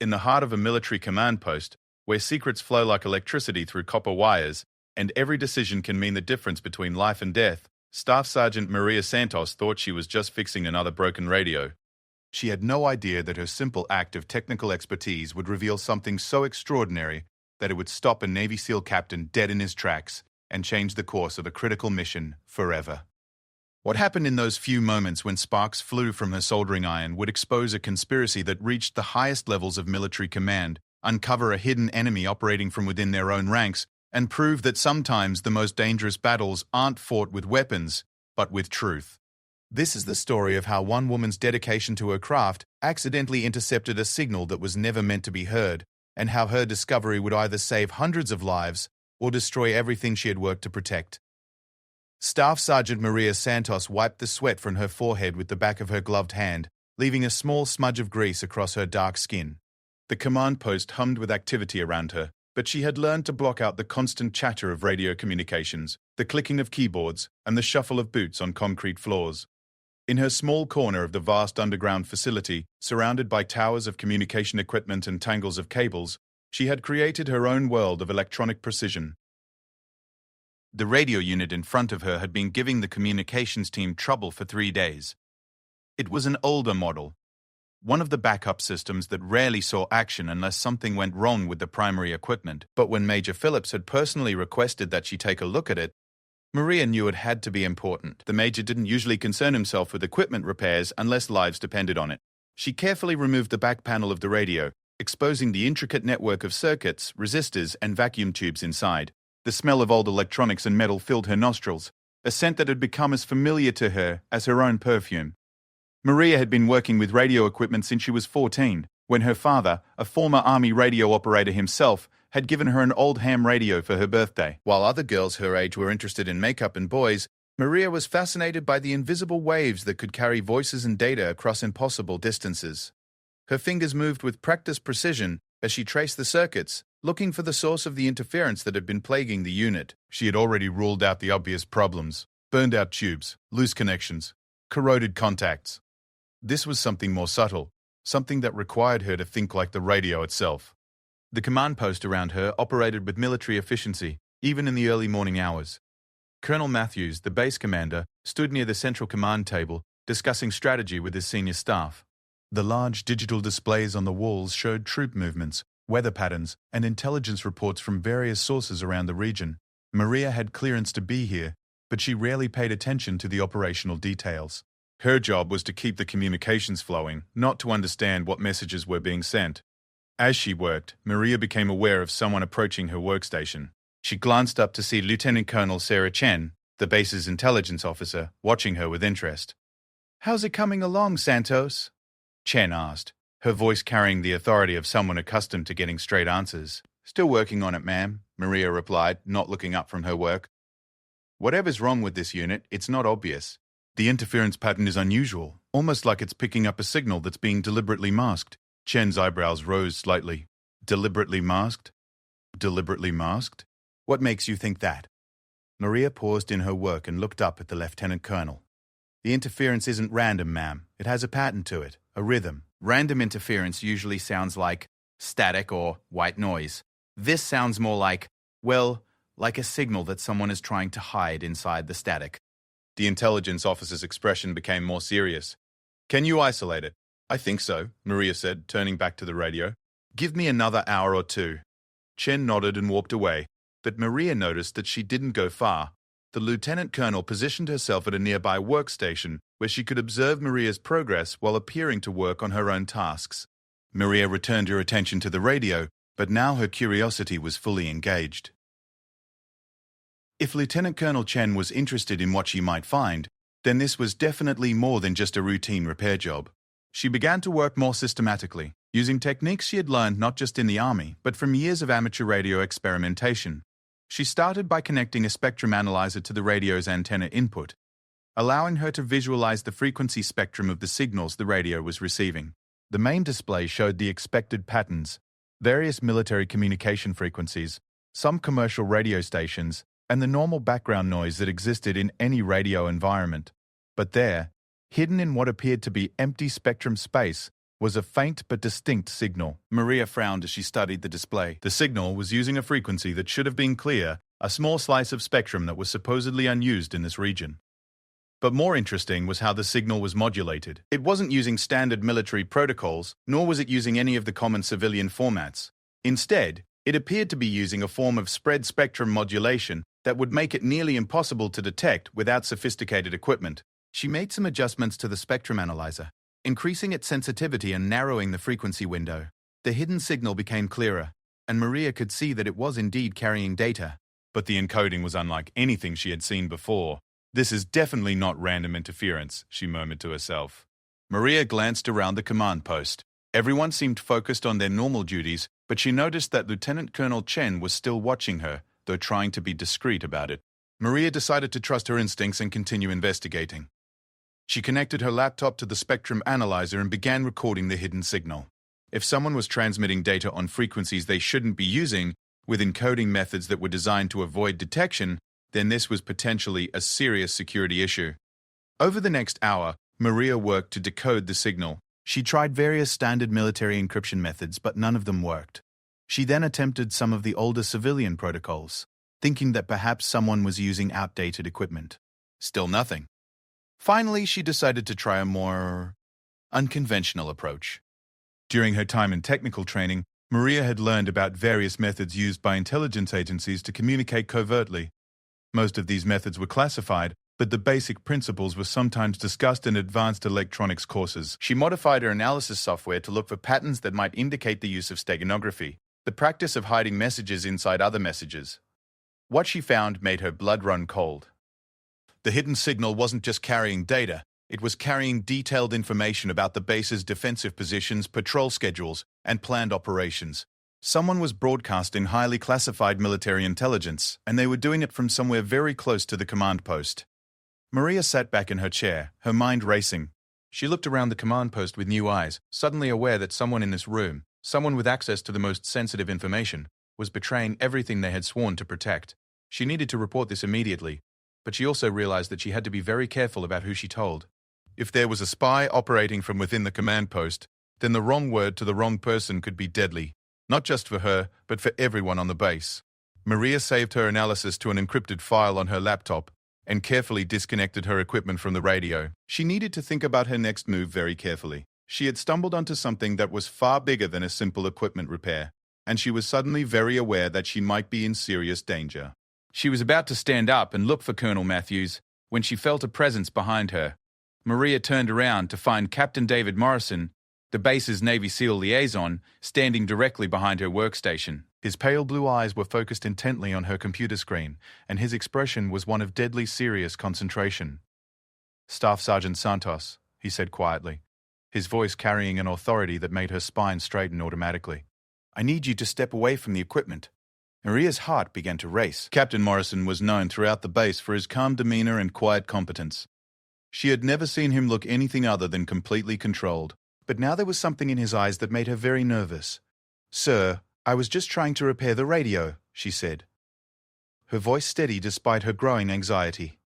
In the heart of a military command post, where secrets flow like electricity through copper wires, and every decision can mean the difference between life and death, Staff Sergeant Maria Santos thought she was just fixing another broken radio. She had no idea that her simple act of technical expertise would reveal something so extraordinary that it would stop a Navy SEAL captain dead in his tracks and change the course of a critical mission forever. What happened in those few moments when sparks flew from her soldering iron would expose a conspiracy that reached the highest levels of military command, uncover a hidden enemy operating from within their own ranks, and prove that sometimes the most dangerous battles aren't fought with weapons, but with truth. This is the story of how one woman's dedication to her craft accidentally intercepted a signal that was never meant to be heard, and how her discovery would either save hundreds of lives or destroy everything she had worked to protect. Staff Sergeant Maria Santos wiped the sweat from her forehead with the back of her gloved hand, leaving a small smudge of grease across her dark skin. The command post hummed with activity around her, but she had learned to block out the constant chatter of radio communications, the clicking of keyboards, and the shuffle of boots on concrete floors. In her small corner of the vast underground facility, surrounded by towers of communication equipment and tangles of cables, she had created her own world of electronic precision. The radio unit in front of her had been giving the communications team trouble for 3 days. It was an older model, one of the backup systems that rarely saw action unless something went wrong with the primary equipment. But when Major Phillips had personally requested that she take a look at it, Maria knew it had to be important. The Major didn't usually concern himself with equipment repairs unless lives depended on it. She carefully removed the back panel of the radio, exposing the intricate network of circuits, resistors, and vacuum tubes inside. The smell of old electronics and metal filled her nostrils, a scent that had become as familiar to her as her own perfume. Maria had been working with radio equipment since she was 14, when her father, a former Army radio operator himself, had given her an old ham radio for her birthday. While other girls her age were interested in makeup and boys, Maria was fascinated by the invisible waves that could carry voices and data across impossible distances. Her fingers moved with practiced precision as she traced the circuits, looking for the source of the interference that had been plaguing the unit. She had already ruled out the obvious problems: burned-out tubes, loose connections, corroded contacts. This was something more subtle, something that required her to think like the radio itself. The command post around her operated with military efficiency, even in the early morning hours. Colonel Matthews, the base commander, stood near the central command table, discussing strategy with his senior staff. The large digital displays on the walls showed troop movements, weather patterns, and intelligence reports from various sources around the region. Maria had clearance to be here, but she rarely paid attention to the operational details. Her job was to keep the communications flowing, not to understand what messages were being sent. As she worked, Maria became aware of someone approaching her workstation. She glanced up to see Lieutenant Colonel Sarah Chen, the base's intelligence officer, watching her with interest. "How's it coming along, Santos?" Chen asked, her voice carrying the authority of someone accustomed to getting straight answers. "Still working on it, ma'am," Maria replied, not looking up from her work. "Whatever's wrong with this unit, it's not obvious. The interference pattern is unusual, almost like it's picking up a signal that's being deliberately masked." Chen's eyebrows rose slightly. "Deliberately masked? Deliberately masked? What makes you think that?" Maria paused in her work and looked up at the lieutenant colonel. "The interference isn't random, ma'am. It has a pattern to it, a rhythm. Random interference usually sounds like static or white noise. This sounds more like, well, like a signal that someone is trying to hide inside the static." The intelligence officer's expression became more serious. "Can you isolate it?" "I think so," Maria said, turning back to the radio. "Give me another hour or two." Chen nodded and walked away, but Maria noticed that she didn't go far. The lieutenant colonel positioned herself at a nearby workstation where she could observe Maria's progress while appearing to work on her own tasks. Maria returned her attention to the radio, but now her curiosity was fully engaged. If Lieutenant Colonel Chen was interested in what she might find, then this was definitely more than just a routine repair job. She began to work more systematically, using techniques she had learned not just in the Army, but from years of amateur radio experimentation. She started by connecting a spectrum analyzer to the radio's antenna input, allowing her to visualize the frequency spectrum of the signals the radio was receiving. The main display showed the expected patterns, various military communication frequencies, some commercial radio stations, and the normal background noise that existed in any radio environment. But there, hidden in what appeared to be empty spectrum space, was a faint but distinct signal. Maria frowned as she studied the display. The signal was using a frequency that should have been clear, a small slice of spectrum that was supposedly unused in this region. But more interesting was how the signal was modulated. It wasn't using standard military protocols, nor was it using any of the common civilian formats. Instead, it appeared to be using a form of spread spectrum modulation that would make it nearly impossible to detect without sophisticated equipment. She made some adjustments to the spectrum analyzer, increasing its sensitivity and narrowing the frequency window. The hidden signal became clearer, and Maria could see that it was indeed carrying data. But the encoding was unlike anything she had seen before. "This is definitely not random interference," she murmured to herself. Maria glanced around the command post. Everyone seemed focused on their normal duties, but she noticed that Lieutenant Colonel Chen was still watching her, though trying to be discreet about it. Maria decided to trust her instincts and continue investigating. She connected her laptop to the spectrum analyzer and began recording the hidden signal. If someone was transmitting data on frequencies they shouldn't be using, with encoding methods that were designed to avoid detection, then this was potentially a serious security issue. Over the next hour, Maria worked to decode the signal. She tried various standard military encryption methods, but none of them worked. She then attempted some of the older civilian protocols, thinking that perhaps someone was using outdated equipment. Still nothing. Finally, she decided to try a more unconventional approach. During her time in technical training, Maria had learned about various methods used by intelligence agencies to communicate covertly. Most of these methods were classified, but the basic principles were sometimes discussed in advanced electronics courses. She modified her analysis software to look for patterns that might indicate the use of steganography, the practice of hiding messages inside other messages. What she found made her blood run cold. The hidden signal wasn't just carrying data, it was carrying detailed information about the base's defensive positions, patrol schedules, and planned operations. Someone was broadcasting highly classified military intelligence, and they were doing it from somewhere very close to the command post. Maria sat back in her chair, her mind racing. She looked around the command post with new eyes, suddenly aware that someone in this room, someone with access to the most sensitive information, was betraying everything they had sworn to protect. She needed to report this immediately, but she also realized that she had to be very careful about who she told. If there was a spy operating from within the command post, then the wrong word to the wrong person could be deadly, not just for her, but for everyone on the base. Maria saved her analysis to an encrypted file on her laptop and carefully disconnected her equipment from the radio. She needed to think about her next move very carefully. She had stumbled onto something that was far bigger than a simple equipment repair, and she was suddenly very aware that she might be in serious danger. She was about to stand up and look for Colonel Matthews when she felt a presence behind her. Maria turned around to find Captain David Morrison, the base's Navy SEAL liaison, standing directly behind her workstation. His pale blue eyes were focused intently on her computer screen, and his expression was one of deadly serious concentration. "Staff Sergeant Santos," he said quietly, his voice carrying an authority that made her spine straighten automatically. "I need you to step away from the equipment." Maria's heart began to race. Captain Morrison was known throughout the base for his calm demeanor and quiet competence. She had never seen him look anything other than completely controlled. But now there was something in his eyes that made her very nervous. "Sir, I was just trying to repair the radio," she said, her voice steady despite her growing anxiety.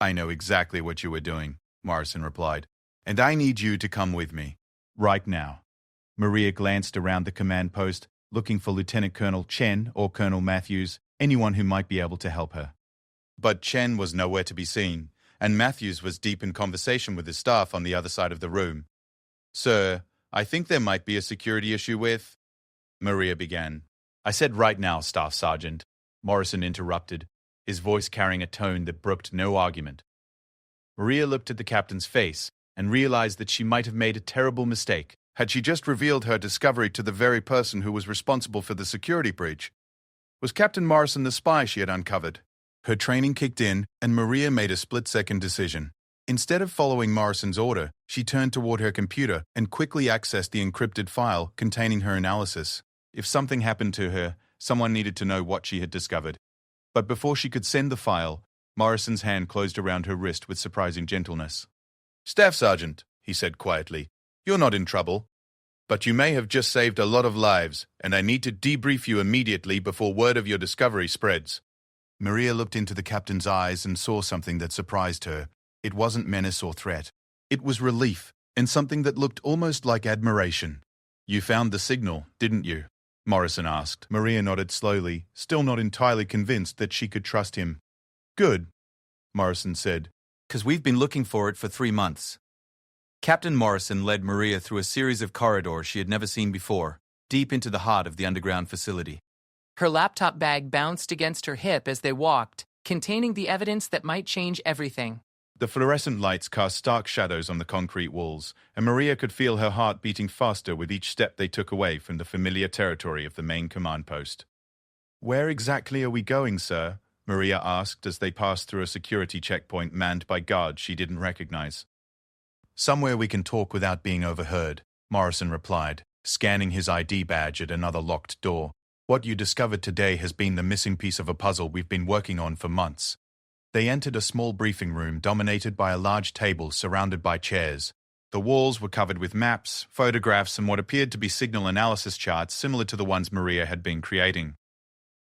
"I know exactly what you were doing," Morrison replied, "and I need you to come with me. Right now." Maria glanced around the command post, looking for Lieutenant Colonel Chen or Colonel Matthews, anyone who might be able to help her. But Chen was nowhere to be seen, and Matthews was deep in conversation with his staff on the other side of the room. "Sir, I think there might be a security issue with—" Maria began. "I said right now, Staff Sergeant," Morrison interrupted, his voice carrying a tone that brooked no argument. Maria looked at the captain's face and realized that she might have made a terrible mistake. Had she just revealed her discovery to the very person who was responsible for the security breach? Was Captain Morrison the spy she had uncovered? Her training kicked in, and Maria made a split-second decision. Instead of following Morrison's order, she turned toward her computer and quickly accessed the encrypted file containing her analysis. If something happened to her, someone needed to know what she had discovered. But before she could send the file, Morrison's hand closed around her wrist with surprising gentleness. "Staff Sergeant," he said quietly, "you're not in trouble. But you may have just saved a lot of lives, and I need to debrief you immediately before word of your discovery spreads." Maria looked into the captain's eyes and saw something that surprised her. It wasn't menace or threat. It was relief. and something that looked almost like admiration. "You found the signal, didn't you?" Morrison asked. Maria nodded slowly, still not entirely convinced that she could trust him. "Good," Morrison said. "'Cause we've been looking for it for 3 months." Captain Morrison led Maria through a series of corridors she had never seen before, deep into the heart of the underground facility. Her laptop bag bounced against her hip as they walked, containing the evidence that might change everything. The fluorescent lights cast stark shadows on the concrete walls, and Maria could feel her heart beating faster with each step they took away from the familiar territory of the main command post. "Where exactly are we going, sir?" Maria asked as they passed through a security checkpoint manned by guards she didn't recognize. "Somewhere we can talk without being overheard," Morrison replied, scanning his ID badge at another locked door. "What you discovered today has been the missing piece of a puzzle we've been working on for months." They entered a small briefing room dominated by a large table surrounded by chairs. The walls were covered with maps, photographs, and what appeared to be signal analysis charts similar to the ones Maria had been creating.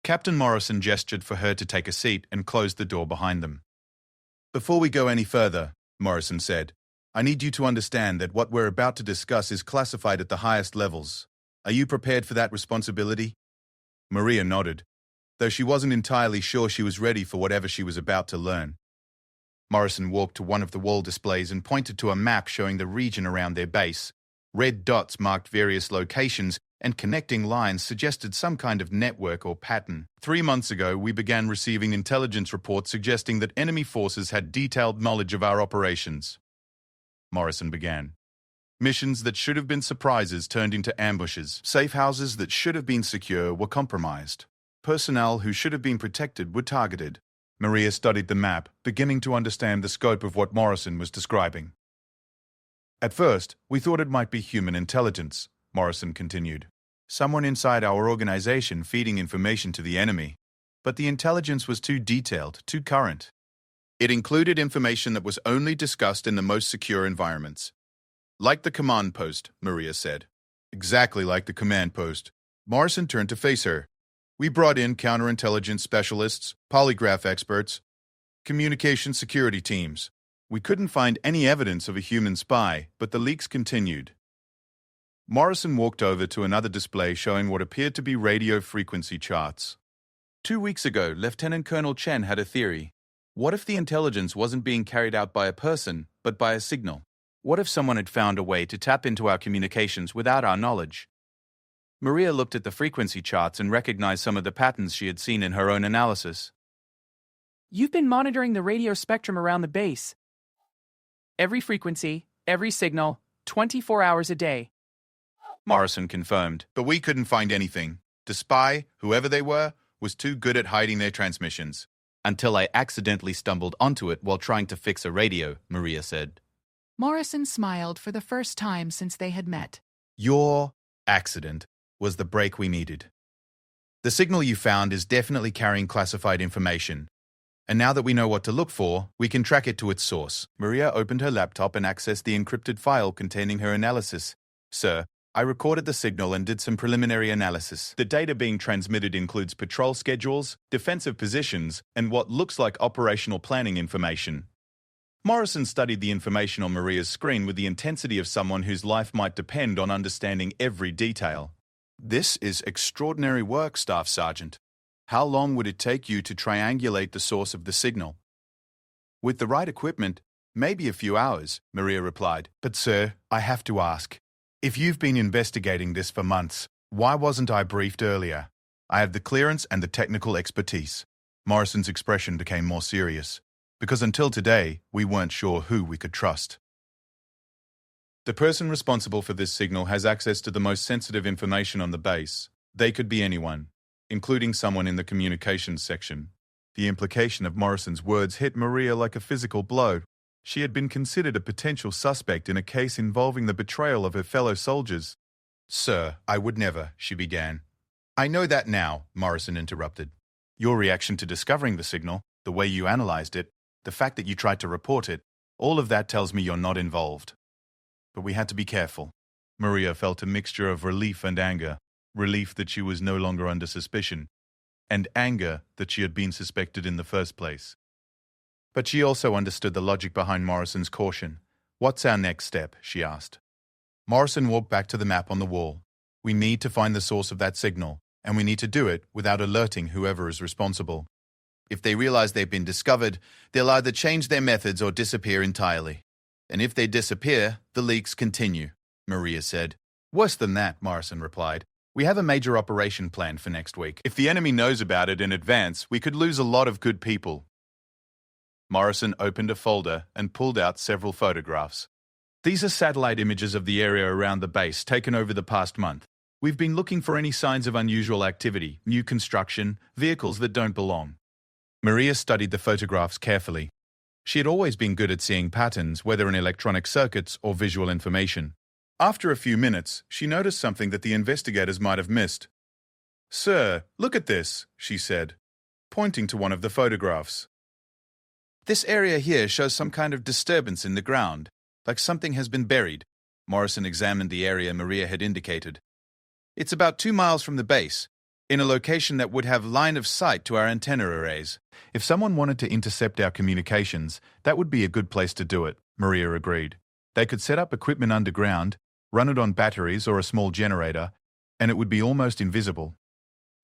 Captain Morrison gestured for her to take a seat and closed the door behind them. "Before we go any further," Morrison said, "I need you to understand that what we're about to discuss is classified at the highest levels. Are you prepared for that responsibility?" Maria nodded, though she wasn't entirely sure she was ready for whatever she was about to learn. Morrison walked to one of the wall displays and pointed to a map showing the region around their base. Red dots marked various locations, and connecting lines suggested some kind of network or pattern. 3 months ago, we began receiving intelligence reports suggesting that enemy forces had detailed knowledge of our operations. Morrison began. Missions that should have been surprises turned into ambushes. Safe houses that should have been secure were compromised. Personnel who should have been protected were targeted. Maria studied the map, beginning to understand the scope of what Morrison was describing. "At first, we thought it might be human intelligence," Morrison continued. "Someone inside our organization feeding information to the enemy. But the intelligence was too detailed, too current. It included information that was only discussed in the most secure environments. Like the command post," Maria said. "Exactly like the command post." Morrison turned to face her. "We brought in counterintelligence specialists, polygraph experts, communication security teams. We couldn't find any evidence of a human spy, but the leaks continued." Morrison walked over to another display showing what appeared to be radio frequency charts. 2 weeks ago, Lieutenant Colonel Chen had a theory. What if the intelligence wasn't being carried out by a person, but by a signal? What if someone had found a way to tap into our communications without our knowledge? Maria looked at the frequency charts and recognized some of the patterns she had seen in her own analysis. You've been monitoring the radio spectrum around the base. Every frequency, every signal, 24 hours a day. Morrison confirmed, but we couldn't find anything. The spy, whoever they were, was too good at hiding their transmissions. Until I accidentally stumbled onto it while trying to fix a radio, Maria said. Morrison smiled for the first time since they had met. Your accident was the break we needed. The signal you found is definitely carrying classified information. And now that we know what to look for, we can track it to its source. Maria opened her laptop and accessed the encrypted file containing her analysis. Sir, I recorded the signal and did some preliminary analysis. The data being transmitted includes patrol schedules, defensive positions, and what looks like operational planning information. Morrison studied the information on Maria's screen with the intensity of someone whose life might depend on understanding every detail. This is extraordinary work, Staff Sergeant. How long would it take you to triangulate the source of the signal? With the right equipment, maybe a few hours, Maria replied. But sir, I have to ask, if you've been investigating this for months, why wasn't I briefed earlier? I have the clearance and the technical expertise. Morrison's expression became more serious, because until today, we weren't sure who we could trust. The person responsible for this signal has access to the most sensitive information on the base. They could be anyone, including someone in the communications section. The implication of Morrison's words hit Maria like a physical blow. She had been considered a potential suspect in a case involving the betrayal of her fellow soldiers. Sir, I would never, she began. I know that now, Morrison interrupted. Your reaction to discovering the signal, the way you analyzed it, the fact that you tried to report it, all of that tells me you're not involved. But we had to be careful. Maria felt a mixture of relief and anger. Relief that she was no longer under suspicion, and anger that she had been suspected in the first place. But she also understood the logic behind Morrison's caution. "What's our next step?" she asked. Morrison walked back to the map on the wall. "We need to find the source of that signal, and we need to do it without alerting whoever is responsible. If they realize they've been discovered, they'll either change their methods or disappear entirely. And if they disappear, the leaks continue," Maria said. "Worse than that," Morrison replied. "We have a major operation planned for next week. If the enemy knows about it in advance, we could lose a lot of good people." Morrison opened a folder and pulled out several photographs. "These are satellite images of the area around the base taken over the past month. We've been looking for any signs of unusual activity, new construction, vehicles that don't belong." Maria studied the photographs carefully. She had always been good at seeing patterns, whether in electronic circuits or visual information. After a few minutes, she noticed something that the investigators might have missed. "Sir, look at this," she said, pointing to one of the photographs. "This area here shows some kind of disturbance in the ground, like something has been buried." Morrison examined the area Maria had indicated. "It's about 2 miles from the base, in a location that would have line of sight to our antenna arrays. If someone wanted to intercept our communications, that would be a good place to do it," Maria agreed. "They could set up equipment underground, run it on batteries or a small generator, and it would be almost invisible."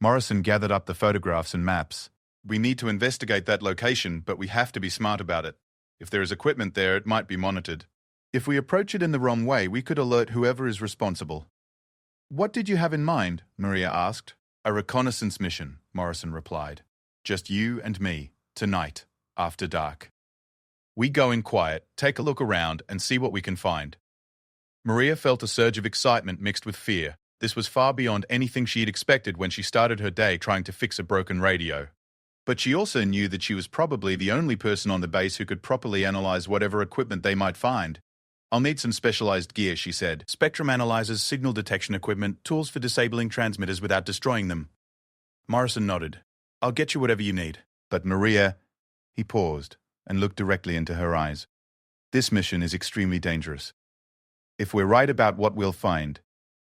Morrison gathered up the photographs and maps. "We need to investigate that location, but we have to be smart about it. If there is equipment there, it might be monitored. If we approach it in the wrong way, we could alert whoever is responsible." "What did you have in mind?" Maria asked. "A reconnaissance mission," Morrison replied. "Just you and me, tonight, after dark. We go in quiet, take a look around, and see what we can find." Maria felt a surge of excitement mixed with fear. This was far beyond anything she had expected when she started her day trying to fix a broken radio. But she also knew that she was probably the only person on the base who could properly analyze whatever equipment they might find. "I'll need some specialized gear," she said. "Spectrum analyzers, signal detection equipment, tools for disabling transmitters without destroying them." Morrison nodded. "I'll get you whatever you need." "But Maria..." He paused and looked directly into her eyes. "This mission is extremely dangerous. If we're right about what we'll find,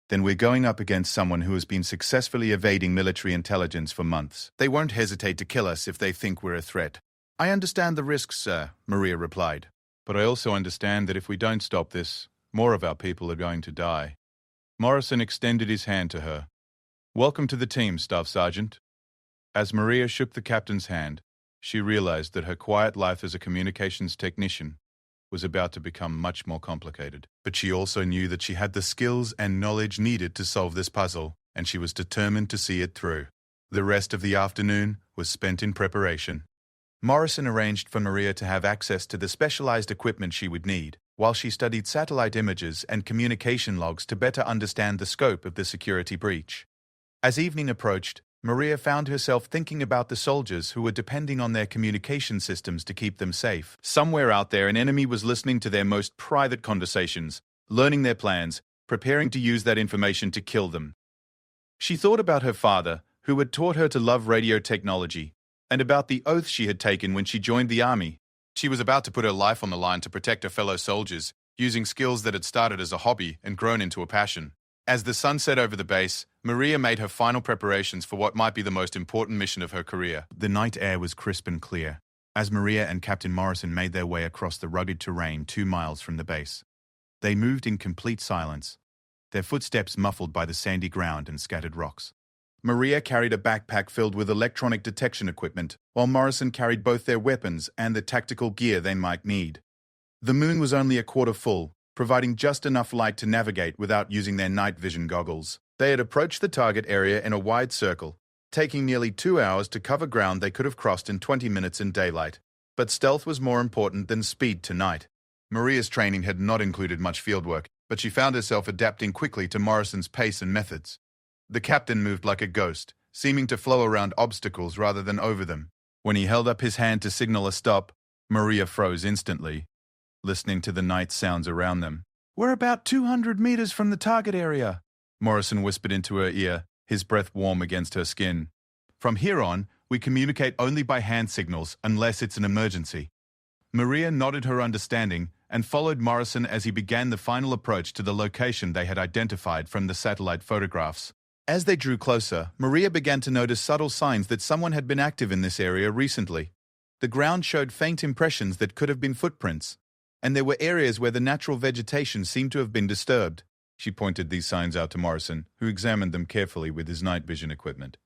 then we're going up against someone who has been successfully evading military intelligence for months. They won't hesitate to kill us if they think we're a threat." "I understand the risks, sir," Maria replied. "But I also understand that if we don't stop this, more of our people are going to die." Morrison extended his hand to her. "Welcome to the team, Staff Sergeant." As Maria shook the captain's hand, she realized that her quiet life as a communications technician was about to become much more complicated. But she also knew that she had the skills and knowledge needed to solve this puzzle, and she was determined to see it through. The rest of the afternoon was spent in preparation. Morrison arranged for Maria to have access to the specialized equipment she would need, while she studied satellite images and communication logs to better understand the scope of the security breach. As evening approached, Maria found herself thinking about the soldiers who were depending on their communication systems to keep them safe. Somewhere out there, an enemy was listening to their most private conversations, learning their plans, preparing to use that information to kill them. She thought about her father, who had taught her to love radio technology, and about the oath she had taken when she joined the army. She was about to put her life on the line to protect her fellow soldiers, using skills that had started as a hobby and grown into a passion. As the sun set over the base, Maria made her final preparations for what might be the most important mission of her career. The night air was crisp and clear, as Maria and Captain Morrison made their way across the rugged terrain 2 miles from the base. They moved in complete silence, their footsteps muffled by the sandy ground and scattered rocks. Maria carried a backpack filled with electronic detection equipment, while Morrison carried both their weapons and the tactical gear they might need. The moon was only a quarter full, providing just enough light to navigate without using their night vision goggles. They had approached the target area in a wide circle, taking nearly 2 hours to cover ground they could have crossed in 20 minutes in daylight. But stealth was more important than speed tonight. Maria's training had not included much fieldwork, but she found herself adapting quickly to Morrison's pace and methods. The captain moved like a ghost, seeming to flow around obstacles rather than over them. When he held up his hand to signal a stop, Maria froze instantly, listening to the night sounds around them. "We're about 200 meters from the target area," Morrison whispered into her ear, his breath warm against her skin. "From here on, we communicate only by hand signals unless it's an emergency." Maria nodded her understanding and followed Morrison as he began the final approach to the location they had identified from the satellite photographs. As they drew closer, Maria began to notice subtle signs that someone had been active in this area recently. The ground showed faint impressions that could have been footprints. and there were areas where the natural vegetation seemed to have been disturbed. She pointed these signs out to Morrison, who examined them carefully with his night vision equipment.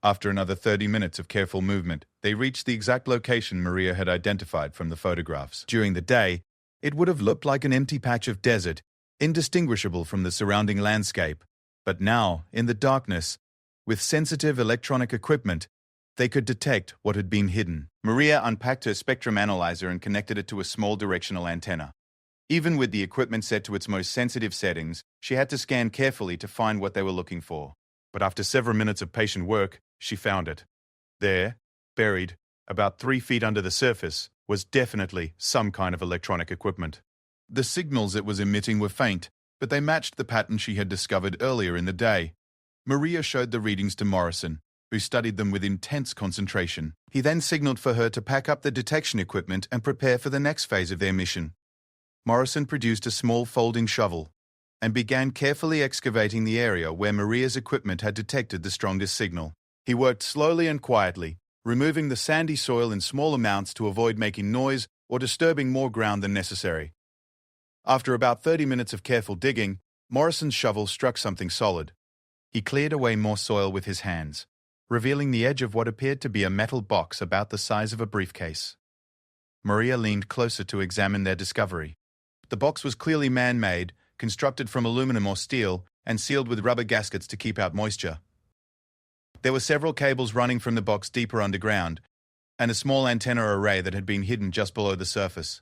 After another 30 minutes of careful movement, they reached the exact location Maria had identified from the photographs. During the day, it would have looked like an empty patch of desert, indistinguishable from the surrounding landscape. But now, in the darkness, with sensitive electronic equipment, they could detect what had been hidden. Maria unpacked her spectrum analyzer and connected it to a small directional antenna. Even with the equipment set to its most sensitive settings, she had to scan carefully to find what they were looking for. But after several minutes of patient work, she found it. There, buried, about 3 feet under the surface, was definitely some kind of electronic equipment. The signals it was emitting were faint, but they matched the pattern she had discovered earlier in the day. Maria showed the readings to Morrison, who studied them with intense concentration. He then signaled for her to pack up the detection equipment and prepare for the next phase of their mission. Morrison produced a small folding shovel and began carefully excavating the area where Maria's equipment had detected the strongest signal. He worked slowly and quietly, removing the sandy soil in small amounts to avoid making noise or disturbing more ground than necessary. After about 30 minutes of careful digging, Morrison's shovel struck something solid. He cleared away more soil with his hands, revealing the edge of what appeared to be a metal box about the size of a briefcase. Maria leaned closer to examine their discovery. The box was clearly man-made, constructed from aluminum or steel, and sealed with rubber gaskets to keep out moisture. There were several cables running from the box deeper underground, and a small antenna array that had been hidden just below the surface.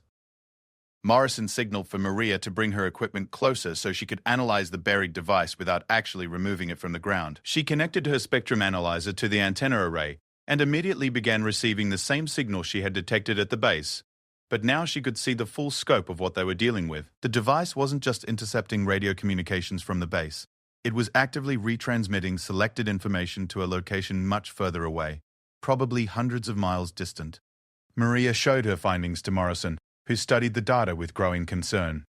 Morrison signaled for Maria to bring her equipment closer so she could analyze the buried device without actually removing it from the ground. She connected her spectrum analyzer to the antenna array and immediately began receiving the same signal she had detected at the base. But now she could see the full scope of what they were dealing with. The device wasn't just intercepting radio communications from the base. It was actively retransmitting selected information to a location much further away, probably hundreds of miles distant. Maria showed her findings to Morrison, who studied the data with growing concern.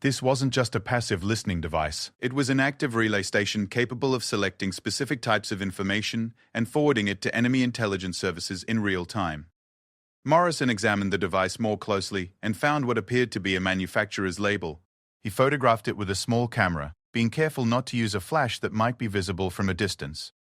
This wasn't just a passive listening device. It was an active relay station capable of selecting specific types of information and forwarding it to enemy intelligence services in real time. Morrison examined the device more closely and found what appeared to be a manufacturer's label. He photographed it with a small camera, being careful not to use a flash that might be visible from a distance.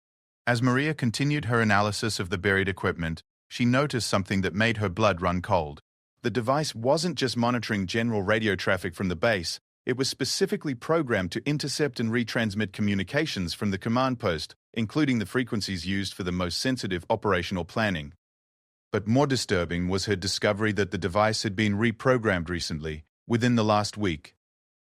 As Maria continued her analysis of the buried equipment, she noticed something that made her blood run cold. The device wasn't just monitoring general radio traffic from the base, it was specifically programmed to intercept and retransmit communications from the command post, including the frequencies used for the most sensitive operational planning. But more disturbing was her discovery that the device had been reprogrammed recently, within the last week.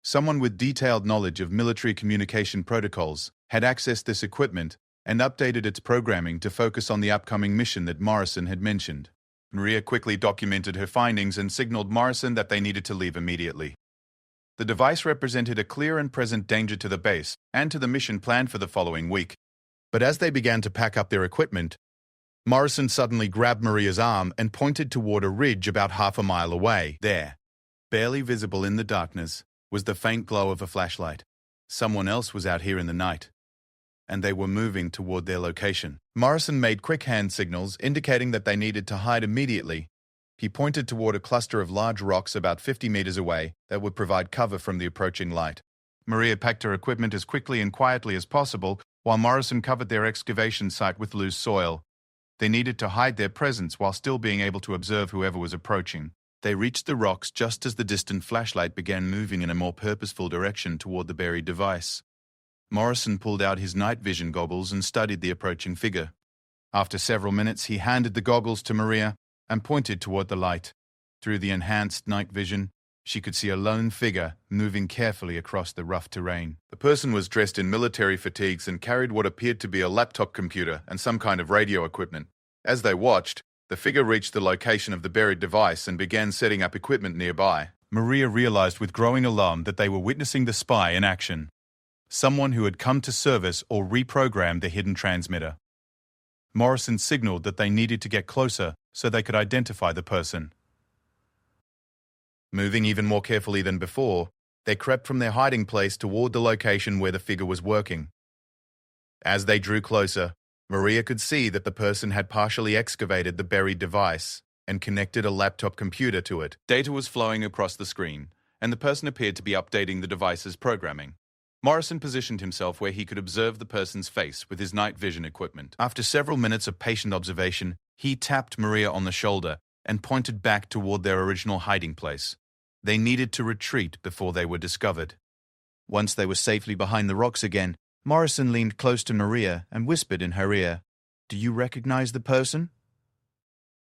Someone with detailed knowledge of military communication protocols had accessed this equipment and updated its programming to focus on the upcoming mission that Morrison had mentioned. Maria quickly documented her findings and signaled Morrison that they needed to leave immediately. The device represented a clear and present danger to the base and to the mission planned for the following week. But as they began to pack up their equipment, Morrison suddenly grabbed Maria's arm and pointed toward a ridge about half a mile away. There, barely visible in the darkness, was the faint glow of a flashlight. Someone else was out here in the night, and they were moving toward their location. Morrison made quick hand signals indicating that they needed to hide immediately. He pointed toward a cluster of large rocks about 50 meters away that would provide cover from the approaching light. Maria packed her equipment as quickly and quietly as possible, while Morrison covered their excavation site with loose soil. They needed to hide their presence while still being able to observe whoever was approaching. They reached the rocks just as the distant flashlight began moving in a more purposeful direction toward the buried device. Morrison pulled out his night vision goggles and studied the approaching figure. After several minutes, he handed the goggles to Maria and pointed toward the light. Through the enhanced night vision, she could see a lone figure moving carefully across the rough terrain. The person was dressed in military fatigues and carried what appeared to be a laptop computer and some kind of radio equipment. As they watched, the figure reached the location of the buried device and began setting up equipment nearby. Maria realized with growing alarm that they were witnessing the spy in action. Someone who had come to service or reprogram the hidden transmitter. Morrison signaled that they needed to get closer so they could identify the person. Moving even more carefully than before, they crept from their hiding place toward the location where the figure was working. As they drew closer, Maria could see that the person had partially excavated the buried device and connected a laptop computer to it. Data was flowing across the screen, and the person appeared to be updating the device's programming. Morrison positioned himself where he could observe the person's face with his night vision equipment. After several minutes of patient observation, he tapped Maria on the shoulder and pointed back toward their original hiding place. They needed to retreat before they were discovered. Once they were safely behind the rocks again, Morrison leaned close to Maria and whispered in her ear, "Do you recognize the person?"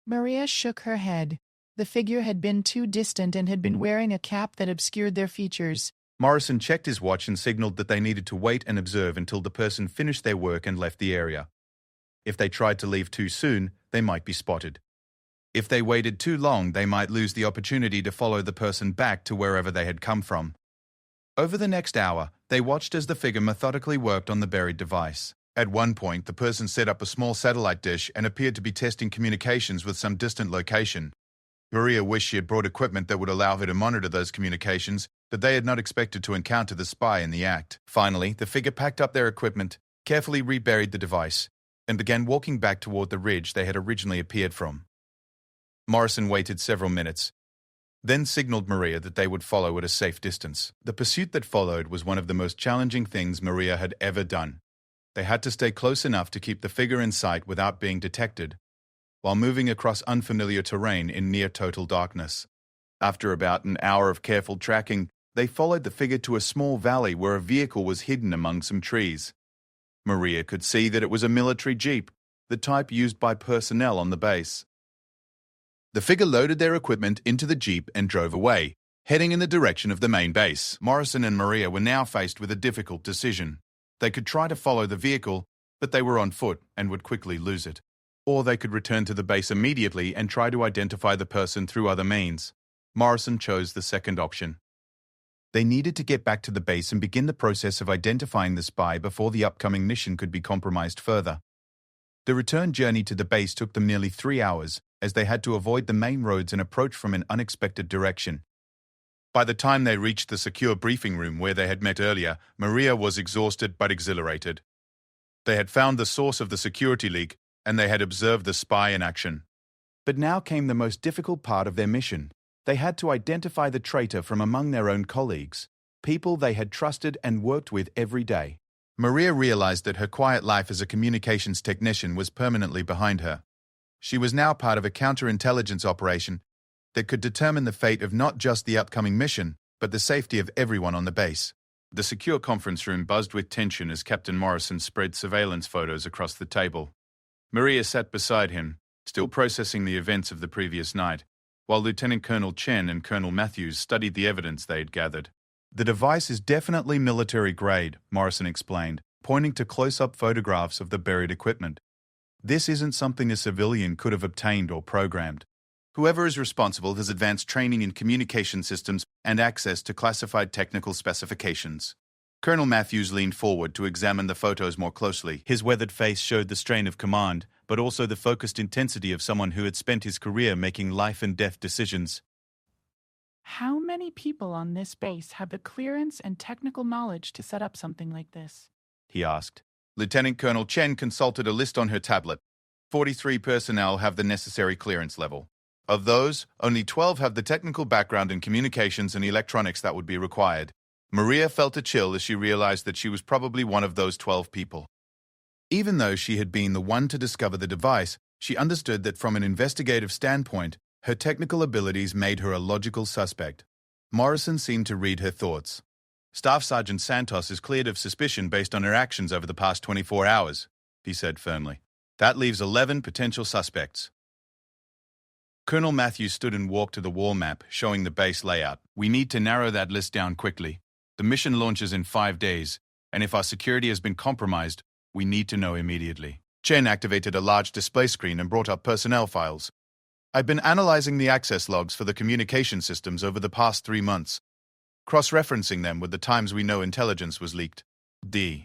Maria shook her head. The figure had been too distant and had been wearing a cap that obscured their features. Morrison checked his watch and signaled that they needed to wait and observe until the person finished their work and left the area. If they tried to leave too soon, they might be spotted. If they waited too long, they might lose the opportunity to follow the person back to wherever they had come from. Over the next hour, they watched as the figure methodically worked on the buried device. At one point, the person set up a small satellite dish and appeared to be testing communications with some distant location. Maria wished she had brought equipment that would allow her to monitor those communications, but they had not expected to encounter the spy in the act. Finally, the figure packed up their equipment, carefully reburied the device, and began walking back toward the ridge they had originally appeared from. Morrison waited several minutes, then signaled Maria that they would follow at a safe distance. The pursuit that followed was one of the most challenging things Maria had ever done. They had to stay close enough to keep the figure in sight without being detected, while moving across unfamiliar terrain in near-total darkness. After about an hour of careful tracking, they followed the figure to a small valley where a vehicle was hidden among some trees. Maria could see that it was a military jeep, the type used by personnel on the base. The figure loaded their equipment into the jeep and drove away, heading in the direction of the main base. Morrison and Maria were now faced with a difficult decision. They could try to follow the vehicle, but they were on foot and would quickly lose it. Or they could return to the base immediately and try to identify the person through other means. Morrison chose the second option. They needed to get back to the base and begin the process of identifying the spy before the upcoming mission could be compromised further. The return journey to the base took them nearly 3 hours, as they had to avoid the main roads and approach from an unexpected direction. By the time they reached the secure briefing room where they had met earlier, Maria was exhausted but exhilarated. They had found the source of the security leak, and they had observed the spy in action. But now came the most difficult part of their mission. They had to identify the traitor from among their own colleagues, people they had trusted and worked with every day. Maria realized that her quiet life as a communications technician was permanently behind her. She was now part of a counterintelligence operation that could determine the fate of not just the upcoming mission, but the safety of everyone on the base. The secure conference room buzzed with tension as Captain Morrison spread surveillance photos across the table. Maria sat beside him, still processing the events of the previous night, while Lieutenant Colonel Chen and Colonel Matthews studied the evidence they had gathered. "The device is definitely military grade," Morrison explained, pointing to close-up photographs of the buried equipment. "This isn't something a civilian could have obtained or programmed. Whoever is responsible has advanced training in communication systems and access to classified technical specifications." Colonel Matthews leaned forward to examine the photos more closely. His weathered face showed the strain of command, but also the focused intensity of someone who had spent his career making life-and-death decisions. How many people on this base have the clearance and technical knowledge to set up something like this? He asked. Lieutenant Colonel Chen consulted a list on her tablet. 43 personnel have the necessary clearance level. Of those, only 12 have the technical background in communications and electronics that would be required. Maria felt a chill as she realized that she was probably one of those 12 people. Even though she had been the one to discover the device, she understood that from an investigative standpoint, her technical abilities made her a logical suspect. Morrison seemed to read her thoughts. "Staff Sergeant Santos is cleared of suspicion based on her actions over the past 24 hours, he said firmly. "That leaves 11 potential suspects." Colonel Matthews stood and walked to the wall map, showing the base layout. "We need to narrow that list down quickly. The mission launches in 5 days, and if our security has been compromised, we need to know immediately." Chen activated a large display screen and brought up personnel files. "I've been analyzing the access logs for the communication systems over the past 3 months, cross-referencing them with the times we know intelligence was leaked." The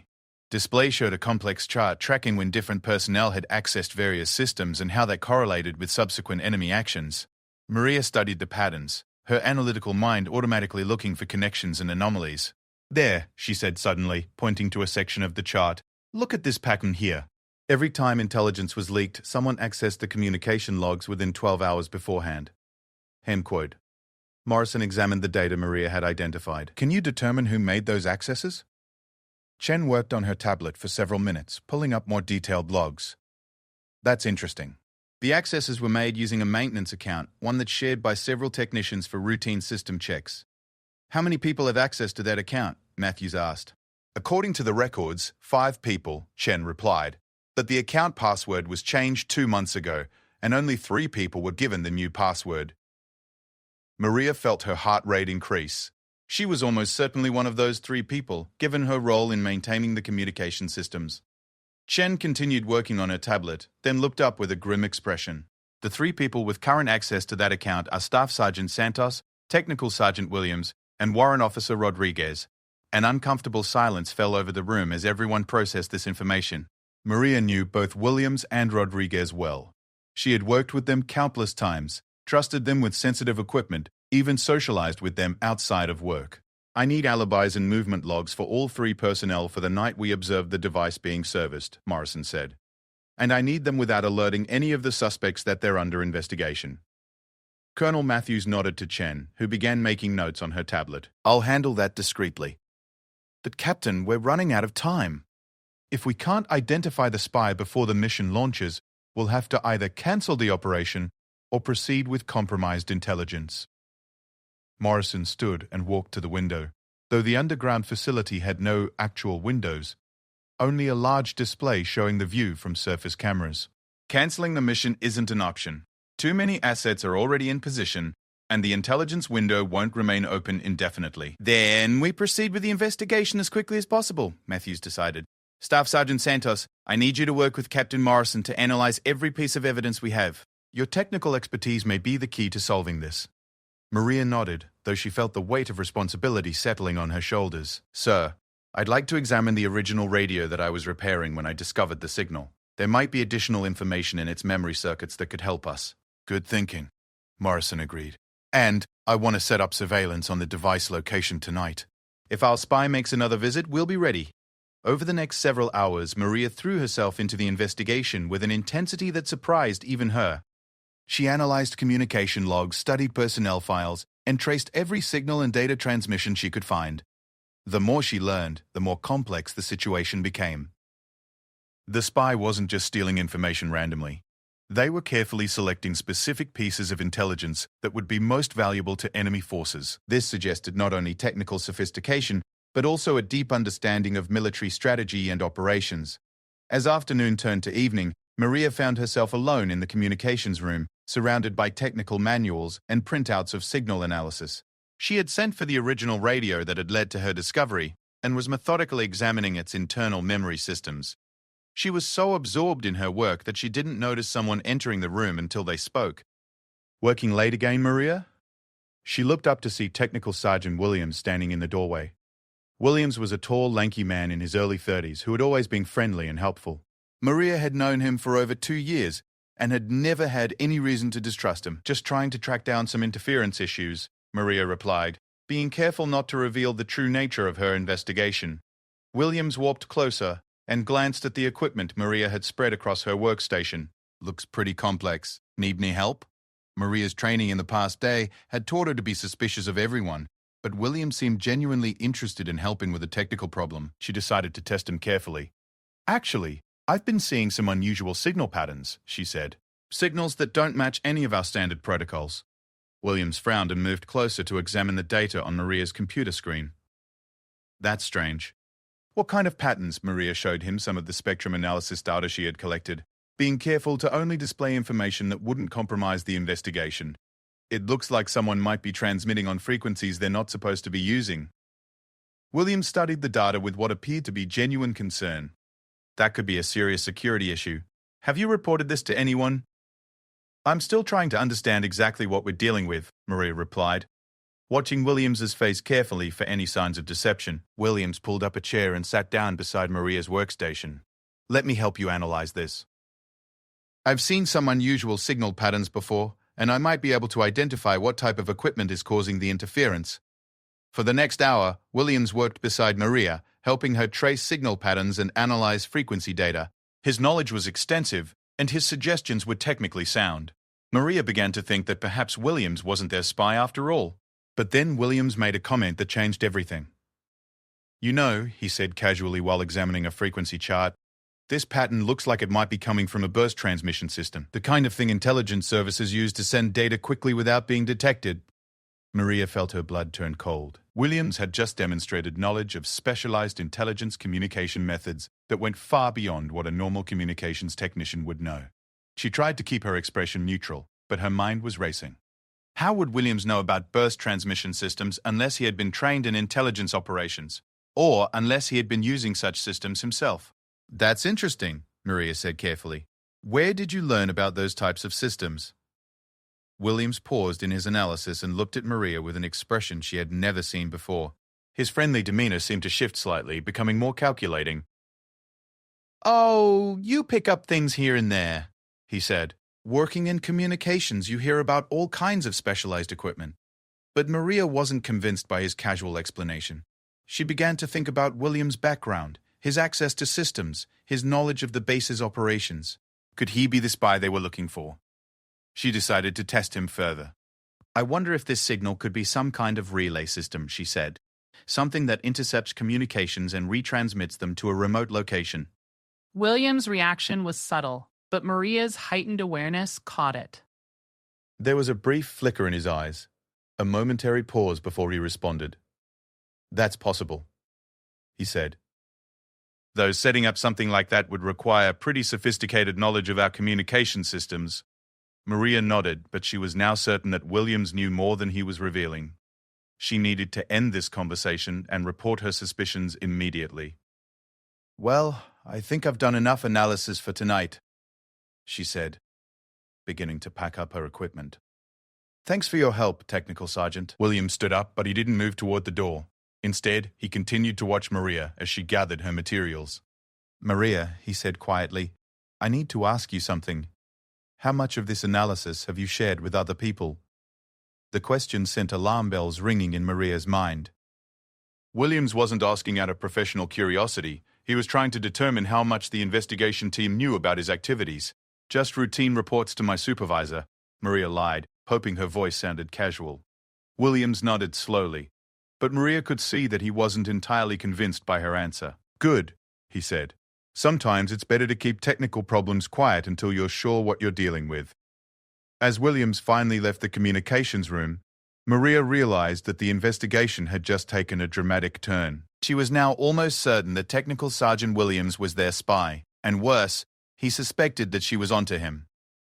display showed a complex chart tracking when different personnel had accessed various systems and how they correlated with subsequent enemy actions. Maria studied the patterns, her analytical mind automatically looking for connections and anomalies. "There," she said suddenly, pointing to a section of the chart. "Look at this pattern here. Every time intelligence was leaked, someone accessed the communication logs within 12 hours beforehand. End quote. Morrison examined the data Maria had identified. Can you determine who made those accesses? Chen worked on her tablet for several minutes, pulling up more detailed logs. That's interesting. The accesses were made using a maintenance account, one that's shared by several technicians for routine system checks. How many people have access to that account? Matthews asked. According to the records, 5 people, Chen replied. But the account password was changed 2 months ago, and only 3 people were given the new password. Maria felt her heart rate increase. She was almost certainly one of those 3 people, given her role in maintaining the communication systems. Chen continued working on her tablet, then looked up with a grim expression. The 3 people with current access to that account are Staff Sergeant Santos, Technical Sergeant Williams, and Warrant Officer Rodriguez. An uncomfortable silence fell over the room as everyone processed this information. Maria knew both Williams and Rodriguez well. She had worked with them countless times, trusted them with sensitive equipment, even socialized with them outside of work. I need alibis and movement logs for all 3 personnel for the night we observed the device being serviced, Morrison said. And I need them without alerting any of the suspects that they're under investigation. Colonel Matthews nodded to Chen, who began making notes on her tablet. I'll handle that discreetly. But Captain, we're running out of time. If we can't identify the spy before the mission launches, we'll have to either cancel the operation or proceed with compromised intelligence. Morrison stood and walked to the window. Though the underground facility had no actual windows, only a large display showing the view from surface cameras. Canceling the mission isn't an option. Too many assets are already in position, and the intelligence window won't remain open indefinitely. Then we proceed with the investigation as quickly as possible, Matthews decided. Staff Sergeant Santos, I need you to work with Captain Morrison to analyze every piece of evidence we have. Your technical expertise may be the key to solving this. Maria nodded, though she felt the weight of responsibility settling on her shoulders. Sir, I'd like to examine the original radio that I was repairing when I discovered the signal. There might be additional information in its memory circuits that could help us. Good thinking, Morrison agreed. And I want to set up surveillance on the device location tonight. If our spy makes another visit, we'll be ready. Over the next several hours, Maria threw herself into the investigation with an intensity that surprised even her. She analyzed communication logs, studied personnel files, and traced every signal and data transmission she could find. The more she learned, the more complex the situation became. The spy wasn't just stealing information randomly. They were carefully selecting specific pieces of intelligence that would be most valuable to enemy forces. This suggested not only technical sophistication, but also a deep understanding of military strategy and operations. As afternoon turned to evening, Maria found herself alone in the communications room, surrounded by technical manuals and printouts of signal analysis. She had sent for the original radio that had led to her discovery and was methodically examining its internal memory systems. She was so absorbed in her work that she didn't notice someone entering the room until they spoke. Working late again, Maria? She looked up to see Technical Sergeant Williams standing in the doorway. Williams was a tall, lanky man in his early 30s who had always been friendly and helpful. Maria had known him for over 2 years and had never had any reason to distrust him. Just trying to track down some interference issues, Maria replied, being careful not to reveal the true nature of her investigation. Williams walked closer and glanced at the equipment Maria had spread across her workstation. Looks pretty complex. Need any help? Maria's training in the past day had taught her to be suspicious of everyone, but Williams seemed genuinely interested in helping with a technical problem. She decided to test him carefully. Actually, I've been seeing some unusual signal patterns, she said. Signals that don't match any of our standard protocols. Williams frowned and moved closer to examine the data on Maria's computer screen. That's strange. What kind of patterns? Maria showed him some of the spectrum analysis data she had collected, being careful to only display information that wouldn't compromise the investigation. It looks like someone might be transmitting on frequencies they're not supposed to be using. Williams studied the data with what appeared to be genuine concern. That could be a serious security issue. Have you reported this to anyone? I'm still trying to understand exactly what we're dealing with, Maria replied, watching Williams's face carefully for any signs of deception. Williams pulled up a chair and sat down beside Maria's workstation. Let me help you analyze this. I've seen some unusual signal patterns before, and I might be able to identify what type of equipment is causing the interference. For the next hour, Williams worked beside Maria, helping her trace signal patterns and analyze frequency data. His knowledge was extensive, and his suggestions were technically sound. Maria began to think that perhaps Williams wasn't their spy after all. But then Williams made a comment that changed everything. "You know," he said casually while examining a frequency chart, "this pattern looks like it might be coming from a burst transmission system, the kind of thing intelligence services use to send data quickly without being detected." Maria felt her blood turn cold. Williams had just demonstrated knowledge of specialized intelligence communication methods that went far beyond what a normal communications technician would know. She tried to keep her expression neutral, but her mind was racing. How would Williams know about burst transmission systems unless he had been trained in intelligence operations, or unless he had been using such systems himself? "That's interesting," Maria said carefully. "Where did you learn about those types of systems?" Williams paused in his analysis and looked at Maria with an expression she had never seen before. His friendly demeanor seemed to shift slightly, becoming more calculating. "Oh, you pick up things here and there," he said. "Working in communications, you hear about all kinds of specialized equipment." But Maria wasn't convinced by his casual explanation. She began to think about Williams' background, his access to systems, his knowledge of the base's operations. Could he be the spy they were looking for? She decided to test him further. "I wonder if this signal could be some kind of relay system," she said. "Something that intercepts communications and retransmits them to a remote location." Williams' reaction was subtle, but Maria's heightened awareness caught it. There was a brief flicker in his eyes, a momentary pause before he responded. "That's possible," he said. "Though setting up something like that would require pretty sophisticated knowledge of our communication systems." Maria nodded, but she was now certain that Williams knew more than he was revealing. She needed to end this conversation and report her suspicions immediately. "Well, I think I've done enough analysis for tonight," she said, beginning to pack up her equipment. "Thanks for your help, Technical Sergeant." Williams stood up, but he didn't move toward the door. Instead, he continued to watch Maria as she gathered her materials. "Maria," he said quietly, "I need to ask you something. How much of this analysis have you shared with other people?" The question sent alarm bells ringing in Maria's mind. Williams wasn't asking out of professional curiosity. He was trying to determine how much the investigation team knew about his activities. "Just routine reports to my supervisor," Maria lied, hoping her voice sounded casual. Williams nodded slowly, but Maria could see that he wasn't entirely convinced by her answer. "Good," he said. "Sometimes it's better to keep technical problems quiet until you're sure what you're dealing with." As Williams finally left the communications room, Maria realized that the investigation had just taken a dramatic turn. She was now almost certain that Technical Sergeant Williams was their spy, and worse, he suspected that she was onto him.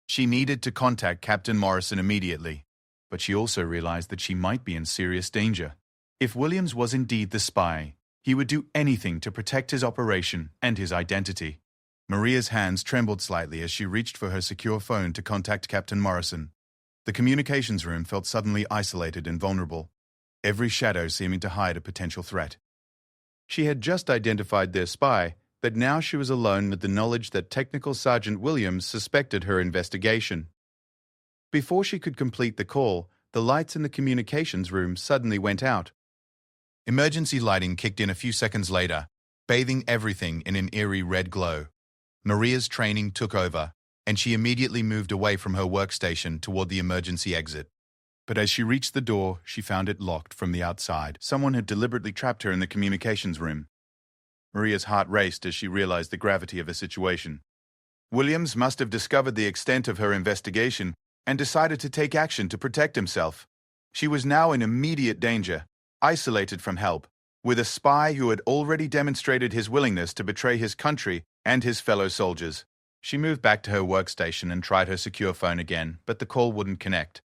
She needed to contact Captain Morrison immediately, but she also realized that she might be in serious danger. If Williams was indeed the spy, he would do anything to protect his operation and his identity. Maria's hands trembled slightly as she reached for her secure phone to contact Captain Morrison. The communications room felt suddenly isolated and vulnerable, every shadow seeming to hide a potential threat. She had just identified their spy, but now she was alone with the knowledge that Technical Sergeant Williams suspected her investigation. Before she could complete the call, the lights in the communications room suddenly went out. Emergency lighting kicked in a few seconds later, bathing everything in an eerie red glow. Maria's training took over, and she immediately moved away from her workstation toward the emergency exit. But as she reached the door, she found it locked from the outside. Someone had deliberately trapped her in the communications room. Maria's heart raced as she realized the gravity of the situation. Williams must have discovered the extent of her investigation and decided to take action to protect himself. She was now in immediate danger, isolated from help, with a spy who had already demonstrated his willingness to betray his country and his fellow soldiers. She moved back to her workstation and tried her secure phone again, but the call wouldn't connect.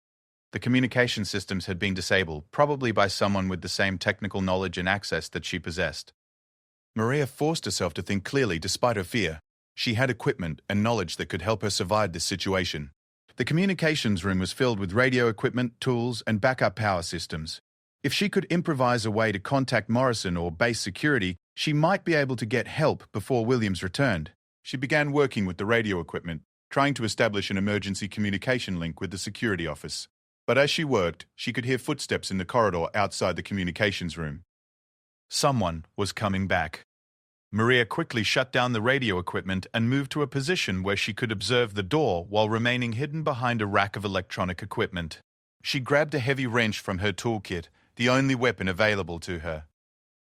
The communication systems had been disabled, probably by someone with the same technical knowledge and access that she possessed. Maria forced herself to think clearly despite her fear. She had equipment and knowledge that could help her survive this situation. The communications room was filled with radio equipment, tools, and backup power systems. If she could improvise a way to contact Morrison or base security, she might be able to get help before Williams returned. She began working with the radio equipment, trying to establish an emergency communication link with the security office. But as she worked, she could hear footsteps in the corridor outside the communications room. Someone was coming back. Maria quickly shut down the radio equipment and moved to a position where she could observe the door while remaining hidden behind a rack of electronic equipment. She grabbed a heavy wrench from her toolkit, the only weapon available to her.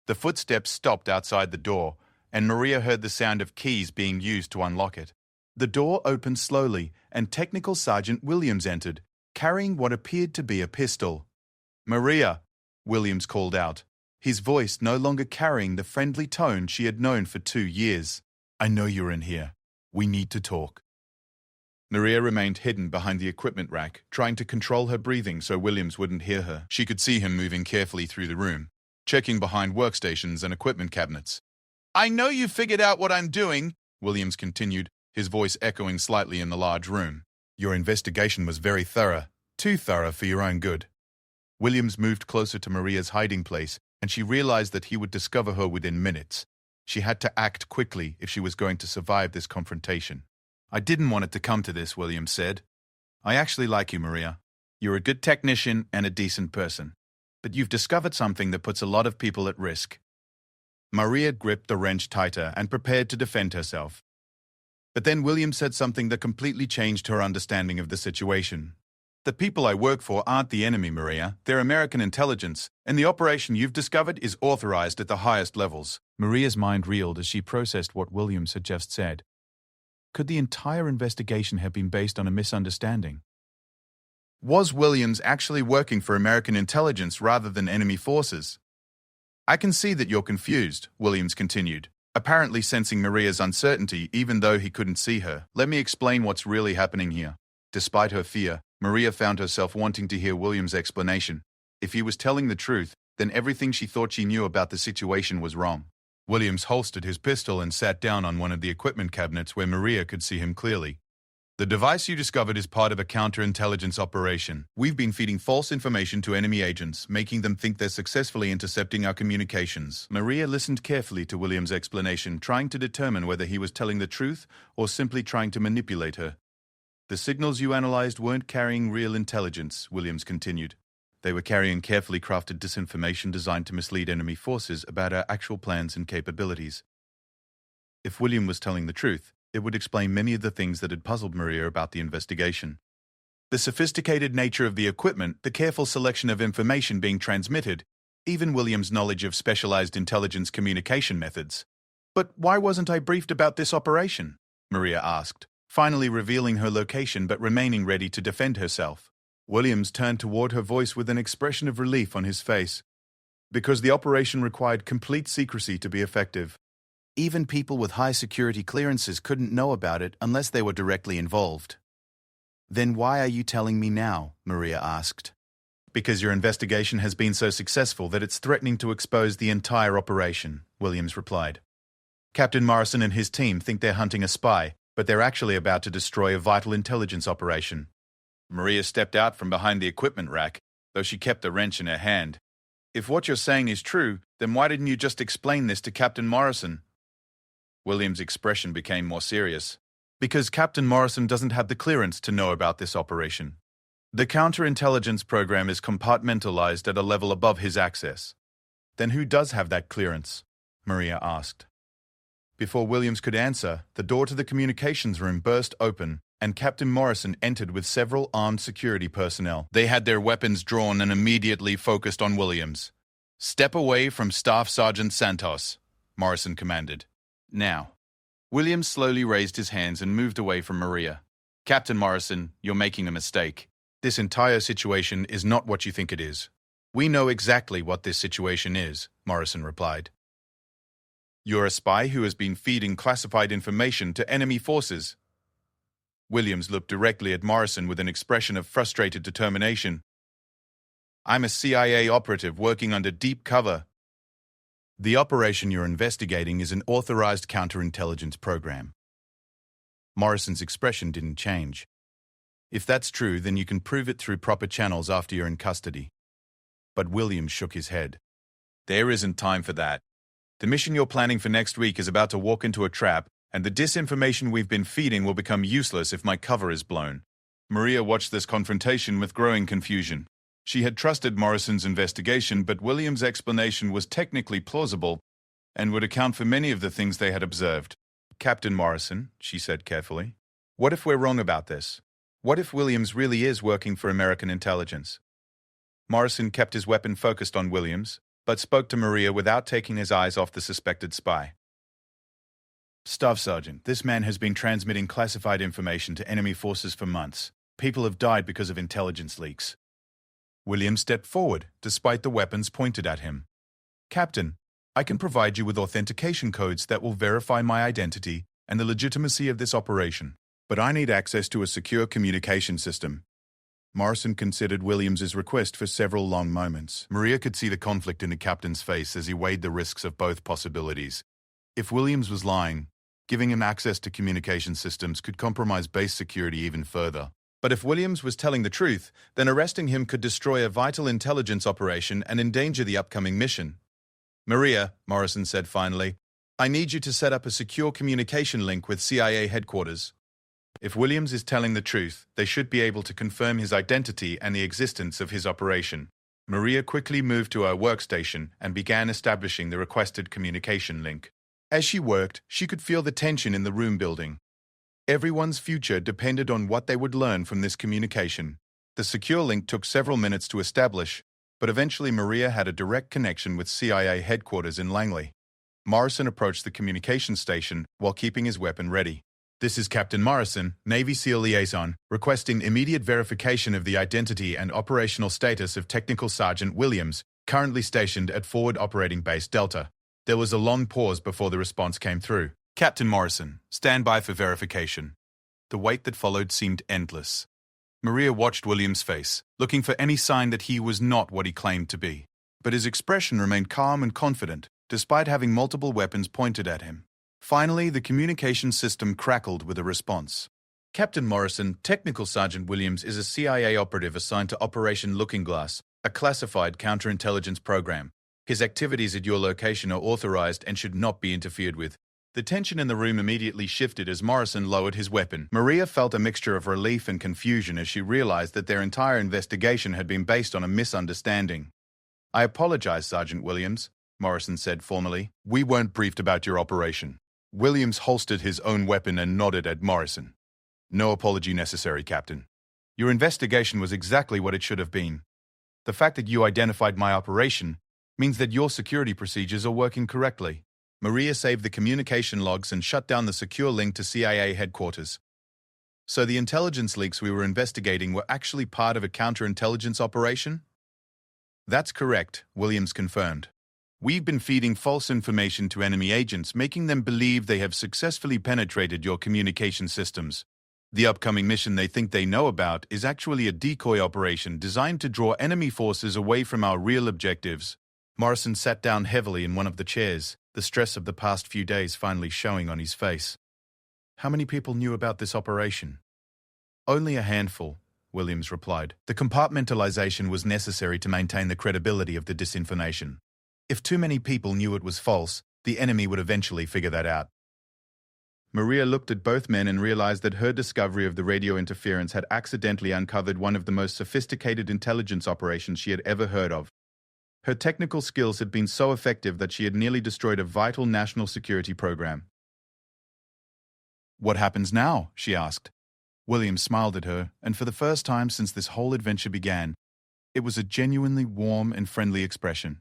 The footsteps stopped outside the door, and Maria heard the sound of keys being used to unlock it. The door opened slowly, and Technical Sergeant Williams entered, carrying what appeared to be a pistol. "Maria," Williams called out, his voice no longer carrying the friendly tone she had known for 2 years. "I know you're in here. We need to talk." Maria remained hidden behind the equipment rack, trying to control her breathing so Williams wouldn't hear her. She could see him moving carefully through the room, checking behind workstations and equipment cabinets. "I know you figured out what I'm doing," Williams continued, his voice echoing slightly in the large room. "Your investigation was very thorough, too thorough for your own good." Williams moved closer to Maria's hiding place, and she realized that he would discover her within minutes. She had to act quickly if she was going to survive this confrontation. "I didn't want it to come to this," Williams said. "I actually like you, Maria. You're a good technician and a decent person. But you've discovered something that puts a lot of people at risk." Maria gripped the wrench tighter and prepared to defend herself. But then Williams said something that completely changed her understanding of the situation. "The people I work for aren't the enemy, Maria. They're American intelligence, and the operation you've discovered is authorized at the highest levels." Maria's mind reeled as she processed what Williams had just said. Could the entire investigation have been based on a misunderstanding? Was Williams actually working for American intelligence rather than enemy forces? "I can see that you're confused," Williams continued, apparently sensing Maria's uncertainty even though he couldn't see her. "Let me explain what's really happening here." Despite her fear, Maria found herself wanting to hear Williams' explanation. If he was telling the truth, then everything she thought she knew about the situation was wrong. Williams holstered his pistol and sat down on one of the equipment cabinets where Maria could see him clearly. "The device you discovered is part of a counterintelligence operation. We've been feeding false information to enemy agents, making them think they're successfully intercepting our communications." Maria listened carefully to Williams' explanation, trying to determine whether he was telling the truth or simply trying to manipulate her. "The signals you analyzed weren't carrying real intelligence," Williams continued. "They were carrying carefully crafted disinformation designed to mislead enemy forces about our actual plans and capabilities." If William was telling the truth, it would explain many of the things that had puzzled Maria about the investigation. The sophisticated nature of the equipment, the careful selection of information being transmitted, even William's knowledge of specialized intelligence communication methods. "But why wasn't I briefed about this operation?" Maria asked, finally revealing her location but remaining ready to defend herself. Williams turned toward her voice with an expression of relief on his face. "Because the operation required complete secrecy to be effective. Even people with high security clearances couldn't know about it unless they were directly involved." "Then why are you telling me now?" Maria asked. "Because your investigation has been so successful that it's threatening to expose the entire operation," Williams replied. "Captain Morrison and his team think they're hunting a spy, but they're actually about to destroy a vital intelligence operation." Maria stepped out from behind the equipment rack, though she kept the wrench in her hand. "If what you're saying is true, then why didn't you just explain this to Captain Morrison?" Williams' expression became more serious. "Because Captain Morrison doesn't have the clearance to know about this operation. The counterintelligence program is compartmentalized at a level above his access." "Then who does have that clearance?" Maria asked. Before Williams could answer, the door to the communications room burst open, and Captain Morrison entered with several armed security personnel. They had their weapons drawn and immediately focused on Williams. "Step away from Staff Sergeant Santos," Morrison commanded. "Now." Williams slowly raised his hands and moved away from Maria. "Captain Morrison, you're making a mistake. This entire situation is not what you think it is." "We know exactly what this situation is," Morrison replied. "You're a spy who has been feeding classified information to enemy forces." Williams looked directly at Morrison with an expression of frustrated determination. "I'm a CIA operative working under deep cover." "The operation you're investigating is an authorized counterintelligence program." Morrison's expression didn't change. "If that's true, then you can prove it through proper channels after you're in custody." But Williams shook his head. "There isn't time for that. The mission you're planning for next week is about to walk into a trap, and the disinformation we've been feeding will become useless if my cover is blown." Maria watched this confrontation with growing confusion. She had trusted Morrison's investigation, but Williams' explanation was technically plausible, and would account for many of the things they had observed. Captain Morrison, she said carefully, what if we're wrong about this? What if Williams really is working for American intelligence? Morrison kept his weapon focused on Williams, but spoke to Maria without taking his eyes off the suspected spy. Staff Sergeant, this man has been transmitting classified information to enemy forces for months. People have died because of intelligence leaks. Williams stepped forward, despite the weapons pointed at him. Captain, I can provide you with authentication codes that will verify my identity and the legitimacy of this operation, but I need access to a secure communication system. Morrison considered Williams's request for several long moments. Maria could see the conflict in the captain's face as he weighed the risks of both possibilities. If Williams was lying, giving him access to communication systems could compromise base security even further. But if Williams was telling the truth, then arresting him could destroy a vital intelligence operation and endanger the upcoming mission. Maria, Morrison said finally, I need you to set up a secure communication link with CIA headquarters. If Williams is telling the truth, they should be able to confirm his identity and the existence of his operation. Maria quickly moved to her workstation and began establishing the requested communication link. As she worked, she could feel the tension in the room building. Everyone's future depended on what they would learn from this communication. The secure link took several minutes to establish, but eventually Maria had a direct connection with CIA headquarters in Langley. Morrison approached the communication station while keeping his weapon ready. This is Captain Morrison, Navy SEAL Liaison, requesting immediate verification of the identity and operational status of Technical Sergeant Williams, currently stationed at Forward Operating Base Delta. There was a long pause before the response came through. Captain Morrison, stand by for verification. The wait that followed seemed endless. Maria watched Williams' face, looking for any sign that he was not what he claimed to be. But his expression remained calm and confident, despite having multiple weapons pointed at him. Finally, the communication system crackled with a response. Captain Morrison, Technical Sergeant Williams is a CIA operative assigned to Operation Looking Glass, a classified counterintelligence program. His activities at your location are authorized and should not be interfered with. The tension in the room immediately shifted as Morrison lowered his weapon. Maria felt a mixture of relief and confusion as she realized that their entire investigation had been based on a misunderstanding. I apologize, Sergeant Williams, Morrison said formally. We weren't briefed about your operation. Williams holstered his own weapon and nodded at Morrison. No apology necessary, Captain. Your investigation was exactly what it should have been. The fact that you identified my operation means that your security procedures are working correctly. Maria saved the communication logs and shut down the secure link to CIA headquarters. So the intelligence leaks we were investigating were actually part of a counterintelligence operation? That's correct, Williams confirmed. We've been feeding false information to enemy agents, making them believe they have successfully penetrated your communication systems. The upcoming mission they think they know about is actually a decoy operation designed to draw enemy forces away from our real objectives. Morrison sat down heavily in one of the chairs, the stress of the past few days finally showing on his face. How many people knew about this operation? Only a handful, Williams replied. The compartmentalization was necessary to maintain the credibility of the disinformation. If too many people knew it was false, the enemy would eventually figure that out. Maria looked at both men and realized that her discovery of the radio interference had accidentally uncovered one of the most sophisticated intelligence operations she had ever heard of. Her technical skills had been so effective that she had nearly destroyed a vital national security program. What happens now? She asked. William smiled at her, and for the first time since this whole adventure began, it was a genuinely warm and friendly expression.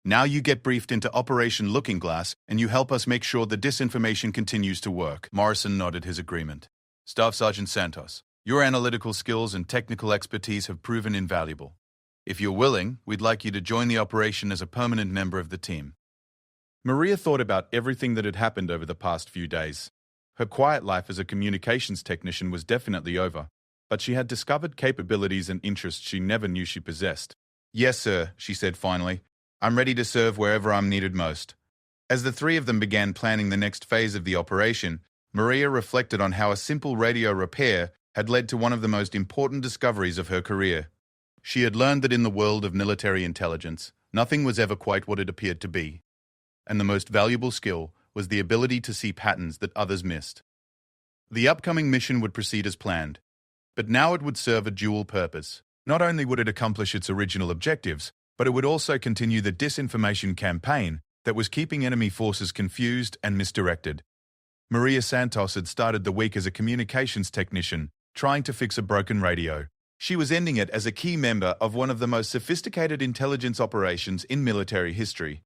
Now you get briefed into Operation Looking Glass, and you help us make sure the disinformation continues to work. Morrison nodded his agreement. Staff Sergeant Santos, your analytical skills and technical expertise have proven invaluable. If you're willing, we'd like you to join the operation as a permanent member of the team. Maria thought about everything that had happened over the past few days. Her quiet life as a communications technician was definitely over, but she had discovered capabilities and interests she never knew she possessed. Yes, sir, she said finally. I'm ready to serve wherever I'm needed most. As the three of them began planning the next phase of the operation, Maria reflected on how a simple radio repair had led to one of the most important discoveries of her career. She had learned that in the world of military intelligence, nothing was ever quite what it appeared to be, and the most valuable skill was the ability to see patterns that others missed. The upcoming mission would proceed as planned, but now it would serve a dual purpose. Not only would it accomplish its original objectives, but it would also continue the disinformation campaign that was keeping enemy forces confused and misdirected. Maria Santos had started the week as a communications technician, trying to fix a broken radio. She was ending it as a key member of one of the most sophisticated intelligence operations in military history.